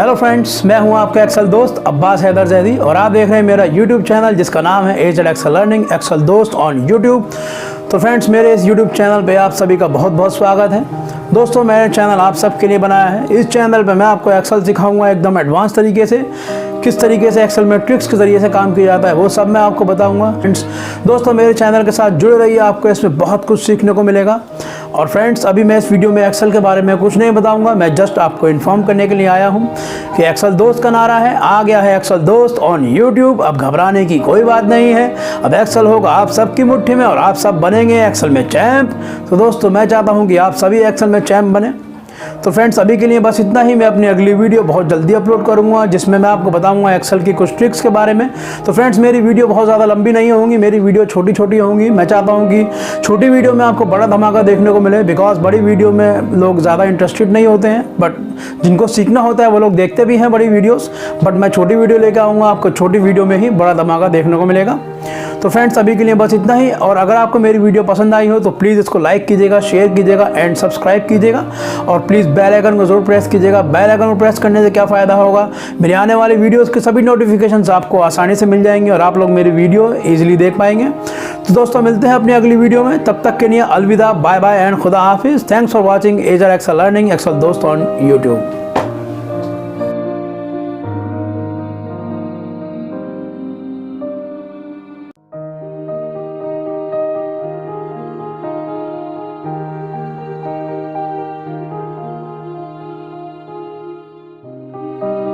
Hello friends, मैं हूं आपका एक्सेल दोस्त अब्बास हैदर जैदी और आप देख रहे हैं मेरा यूट्यूब चैनल जिसका नाम है एजल एक्सेल लर्निंग एक्सेल दोस्त ऑन यूट्यूब। तो फ्रेंड्स, मेरे इस यूट्यूब चैनल पे आप सभी का बहुत बहुत स्वागत है। दोस्तों, मेरा चैनल आप सबके लिए बनाया है। इस चैनल पे मैं आपको एक्सेल सिखाऊंगा एकदम एडवांस तरीके से। किस तरीके से एक्सेल में ट्रिक्स के ज़रिए से काम किया जाता है वो सब मैं आपको बताऊंगा। फ्रेंड्स, दोस्तों मेरे चैनल के साथ जुड़े रहिए, आपको इसमें बहुत कुछ सीखने को मिलेगा। और फ्रेंड्स, अभी मैं इस वीडियो में एक्सेल के बारे में कुछ नहीं बताऊंगा, मैं जस्ट आपको इन्फॉर्म करने के लिए आया हूं कि एक्सेल दोस्त का नारा है, आ गया है एक्सेल दोस्त ऑन यूट्यूब। अब घबराने की कोई बात नहीं है, अब एक्सेल होगा आप सबकी मुट्ठी में और आप सब बनेंगे एक्सेल में चैंप। तो दोस्तों, मैं चाहता हूं कि आप सभी एक्सेल में चैंप बने। तो फ्रेंड्स, अभी के लिए बस इतना ही। मैं अपनी अगली वीडियो बहुत जल्दी अपलोड करूंगा जिसमें मैं आपको बताऊंगा एक्सेल की कुछ ट्रिक्स के बारे में। तो फ्रेंड्स, मेरी वीडियो बहुत ज़्यादा लंबी नहीं होंगी, मेरी वीडियो छोटी छोटी होंगी। मैं चाहता हूं कि छोटी वीडियो में आपको बड़ा धमाका देखने को मिले, बिकॉज बड़ी वीडियो में लोग ज़्यादा इंटरेस्टेड नहीं होते हैं, बट जिनको सीखना होता है वो लोग देखते भी हैं बड़ी वीडियोस। बट मैं छोटी वीडियो लेकर आऊँगा, आपको छोटी वीडियो में ही बड़ा धमाका देखने को मिलेगा। तो फ्रेंड्स, अभी के लिए बस इतना ही। और अगर आपको मेरी वीडियो पसंद आई हो तो प्लीज़ इसको लाइक कीजिएगा, शेयर कीजिएगा एंड सब्सक्राइब कीजिएगा। और प्लीज़ बेल आइकन को जरूर प्रेस कीजिएगा। बेल आइकन को प्रेस करने से क्या फ़ायदा होगा, मेरे आने वाले वीडियोस के सभी नोटिफिकेशंस आपको आसानी से मिल जाएंगे और आप लोग मेरी वीडियो ईजिली देख पाएंगे। तो दोस्तों, मिलते हैं अपनी अगली वीडियो में, तब तक के लिए अलविदा, बाय बाय एंड खुदा हाफिज़। थैंक्स फॉर वॉचिंग एजल एक्सेल लर्निंग एक्सेल दोस्त ऑन यूट्यूब।